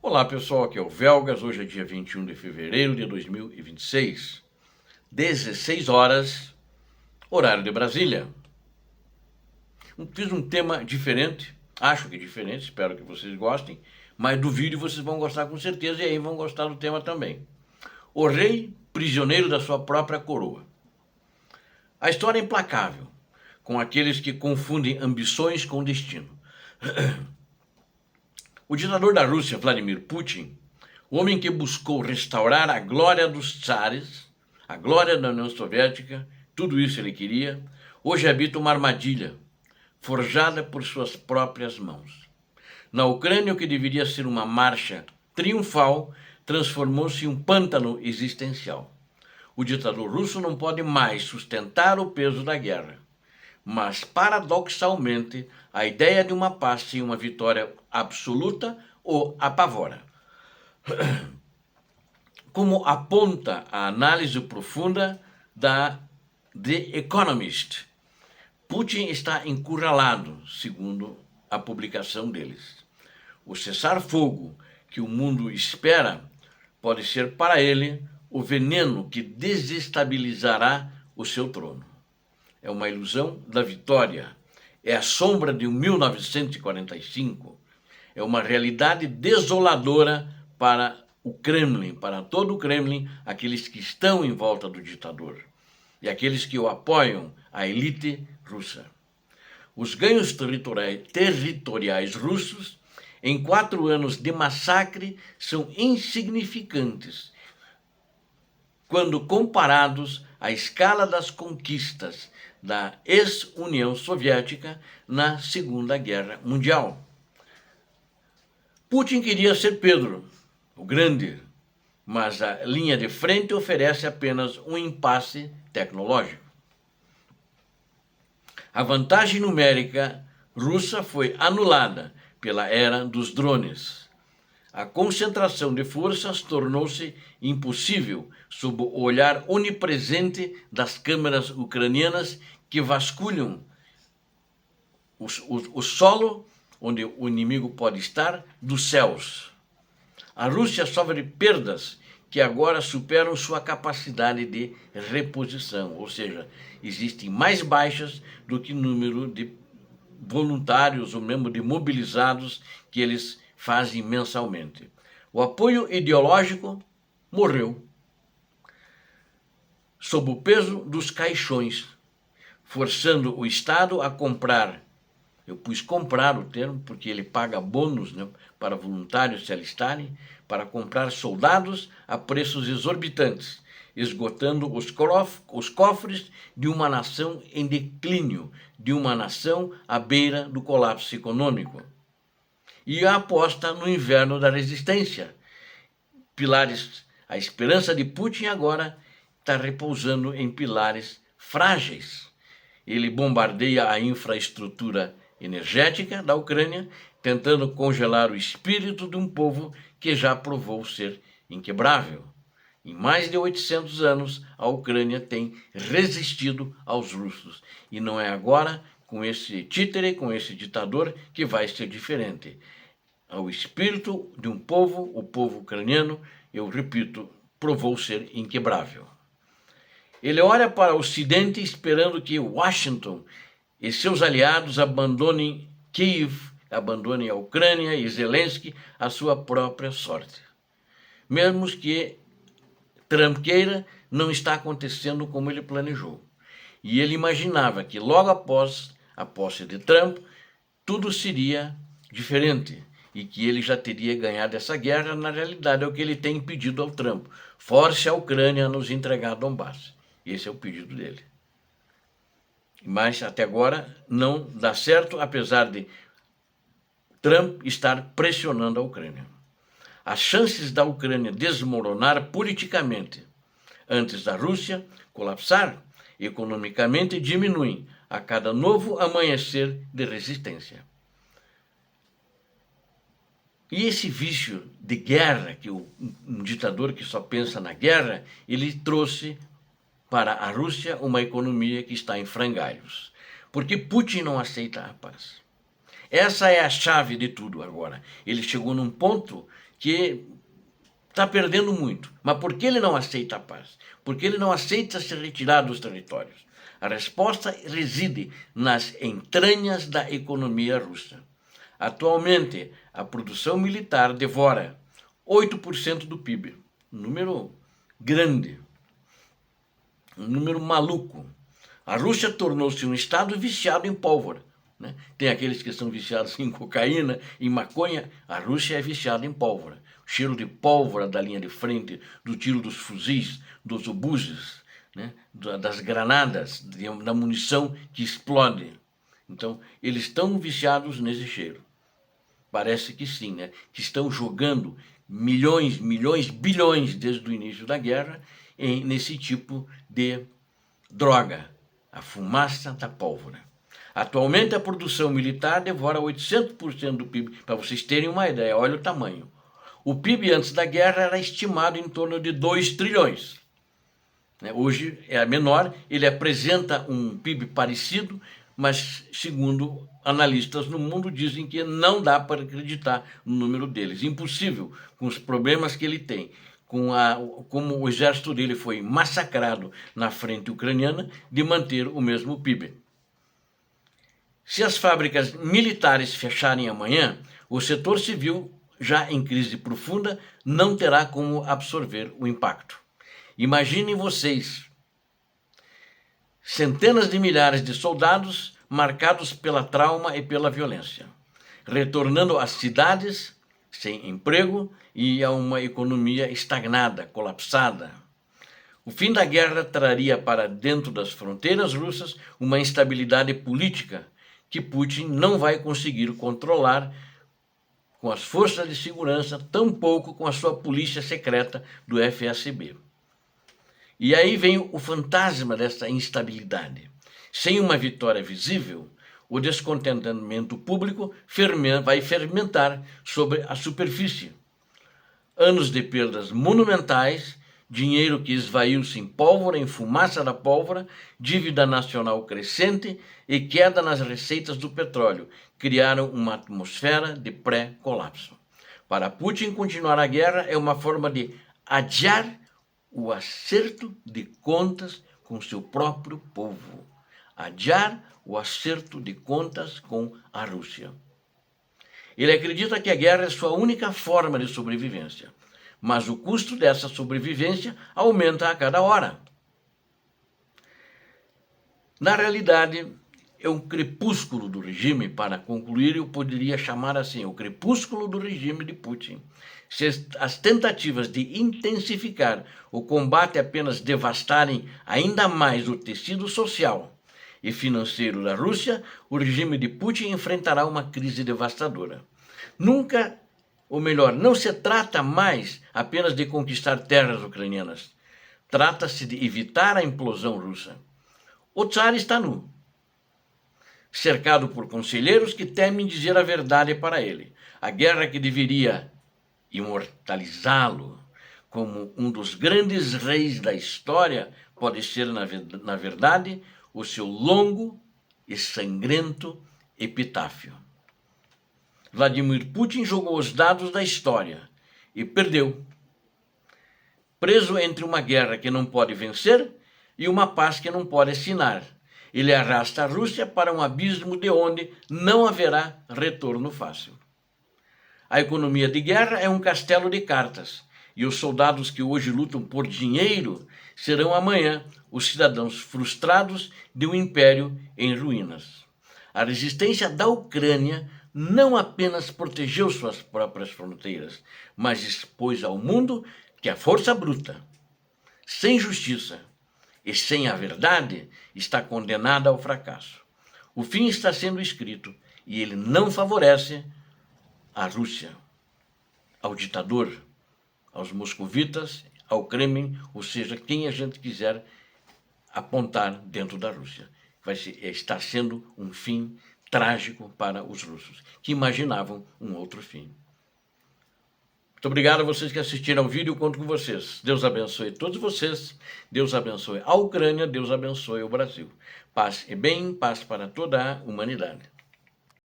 Olá pessoal, aqui é o Velgas, hoje é dia 21 de fevereiro de 2026, 16 horas, horário de Brasília. Fiz um tema diferente, acho que diferente, espero que vocês gostem, mas do vídeo vocês vão gostar com certeza e aí vão gostar do tema também. O rei prisioneiro da sua própria coroa. A história é implacável, com aqueles que confundem ambições com destino. O ditador da Rússia, Vladimir Putin, o homem que buscou restaurar a glória dos tsares, a glória da União Soviética, tudo isso ele queria, hoje habita uma armadilha, forjada por suas próprias mãos. Na Ucrânia, o que deveria ser uma marcha triunfal, transformou-se em um pântano existencial. O ditador russo não pode mais sustentar o peso da guerra. Mas, paradoxalmente, a ideia de uma paz sem uma vitória absoluta o apavora. Como aponta a análise profunda da The Economist, Putin está encurralado, segundo a publicação deles. O cessar-fogo que o mundo espera pode ser para ele o veneno que desestabilizará o seu trono. É uma ilusão da vitória, é a sombra de 1945, é uma realidade desoladora para o Kremlin, para todo o Kremlin, aqueles que estão em volta do ditador e aqueles que o apoiam, a elite russa. Os ganhos territoriais russos em 4 anos de massacre são insignificantes quando comparados à escala das conquistas da ex-União Soviética na Segunda Guerra Mundial. Putin queria ser Pedro, o Grande, mas a linha de frente oferece apenas um impasse tecnológico. A vantagem numérica russa foi anulada pela era dos drones. A concentração de forças tornou-se impossível sob o olhar onipresente das câmeras ucranianas que vasculham o solo onde o inimigo pode estar dos céus. A Rússia sofre perdas que agora superam sua capacidade de reposição, ou seja, existem mais baixas do que o número de voluntários ou mesmo de mobilizados que eles fazem mensalmente. O apoio ideológico morreu sob o peso dos caixões, forçando o Estado a comprar. Eu pus comprar o termo porque ele paga bônus, né, para voluntários se alistarem, para comprar soldados a preços exorbitantes, esgotando os cofres de uma nação em declínio, de uma nação à beira do colapso econômico. E a aposta no inverno da resistência. Pilares, a esperança de Putin agora está repousando em pilares frágeis. Ele bombardeia a infraestrutura energética da Ucrânia, tentando congelar o espírito de um povo que já provou ser inquebrável. Em mais de 800 anos, a Ucrânia tem resistido aos russos. E não é agora, com esse títere, com esse ditador, que vai ser diferente. O espírito de um povo, o povo ucraniano, eu repito, provou ser inquebrável. Ele olha para o Ocidente esperando que Washington e seus aliados abandonem Kiev, abandonem a Ucrânia e Zelensky a sua própria sorte. Mesmo que Trump queira, não está acontecendo como ele planejou. E ele imaginava que logo após a posse de Trump, tudo seria diferente e que ele já teria ganhado essa guerra. Na realidade, é o que ele tem pedido ao Trump: force a Ucrânia a nos entregar Donbass. Esse é o pedido dele. Mas até agora não dá certo, apesar de Trump estar pressionando a Ucrânia. As chances da Ucrânia desmoronar politicamente antes da Rússia colapsar economicamente diminuem a cada novo amanhecer de resistência. E esse vício de guerra, que um ditador que só pensa na guerra, ele trouxe para a Rússia uma economia que está em frangalhos. Porque Putin não aceita a paz. Essa é a chave de tudo agora. Ele chegou num ponto que está perdendo muito. Mas por que ele não aceita a paz? Porque ele não aceita se retirar dos territórios. A resposta reside nas entranhas da economia russa. Atualmente, a produção militar devora 8% do PIB. Um número grande. Um número maluco. A Rússia tornou-se um estado viciado em pólvora. Né? Tem aqueles que são viciados em cocaína, em maconha. A Rússia é viciada em pólvora. O cheiro de pólvora da linha de frente, do tiro dos fuzis, dos obuses, né? Das granadas, da munição que explode. Então, eles estão viciados nesse cheiro. Parece que sim, né? Que estão jogando milhões, bilhões desde o início da guerra nesse tipo de droga, a fumaça da pólvora. Atualmente a produção militar devora 800% do PIB, para vocês terem uma ideia, olha o tamanho. O PIB antes da guerra era estimado em torno de 2 trilhões. Hoje é menor, ele apresenta um PIB parecido, mas segundo analistas no mundo dizem que não dá para acreditar no número deles. Impossível, com os problemas que ele tem, como o exército dele foi massacrado na frente ucraniana, de manter o mesmo PIB. Se as fábricas militares fecharem amanhã, o setor civil, já em crise profunda, não terá como absorver o impacto. Imaginem vocês, centenas de milhares de soldados marcados pela trauma e pela violência, retornando às cidades sem emprego e a uma economia estagnada, colapsada. O fim da guerra traria para dentro das fronteiras russas uma instabilidade política que Putin não vai conseguir controlar com as forças de segurança, tampouco com a sua polícia secreta do FSB. E aí vem o fantasma dessa instabilidade. Sem uma vitória visível, o descontentamento público vai fermentar sobre a superfície. Anos de perdas monumentais, dinheiro que esvaiu-se em pólvora, em fumaça da pólvora, dívida nacional crescente e queda nas receitas do petróleo criaram uma atmosfera de pré-colapso. Para Putin, continuar a guerra é uma forma de adiar o acerto de contas com seu próprio povo. Adiar o acerto de contas com a Rússia. Ele acredita que a guerra é sua única forma de sobrevivência, mas o custo dessa sobrevivência aumenta a cada hora. Na realidade, é um crepúsculo do regime, para concluir, eu poderia chamar assim, o crepúsculo do regime de Putin. Se as tentativas de intensificar o combate apenas devastarem ainda mais o tecido social e financeiro da Rússia, o regime de Putin enfrentará uma crise devastadora. Nunca, ou melhor, não se trata mais apenas de conquistar terras ucranianas. Trata-se de evitar a implosão russa. O Tsar está nu, cercado por conselheiros que temem dizer a verdade para ele. A guerra que deveria imortalizá-lo como um dos grandes reis da história pode ser, na verdade, o seu longo e sangrento epitáfio. Vladimir Putin jogou os dados da história e perdeu. Preso entre uma guerra que não pode vencer e uma paz que não pode assinar, ele arrasta a Rússia para um abismo de onde não haverá retorno fácil. A economia de guerra é um castelo de cartas, e os soldados que hoje lutam por dinheiro serão amanhã os cidadãos frustrados de um império em ruínas. A resistência da Ucrânia não apenas protegeu suas próprias fronteiras, mas expôs ao mundo que a força bruta, sem justiça e sem a verdade, está condenada ao fracasso. O fim está sendo escrito e ele não favorece à Rússia, ao ditador, aos moscovitas, ao Kremlin, ou seja, quem a gente quiser apontar dentro da Rússia. Está sendo um fim trágico para os russos, que imaginavam um outro fim. Muito obrigado a vocês que assistiram ao vídeo, conto com vocês. Deus abençoe todos vocês, Deus abençoe a Ucrânia, Deus abençoe o Brasil. Paz e bem, paz para toda a humanidade.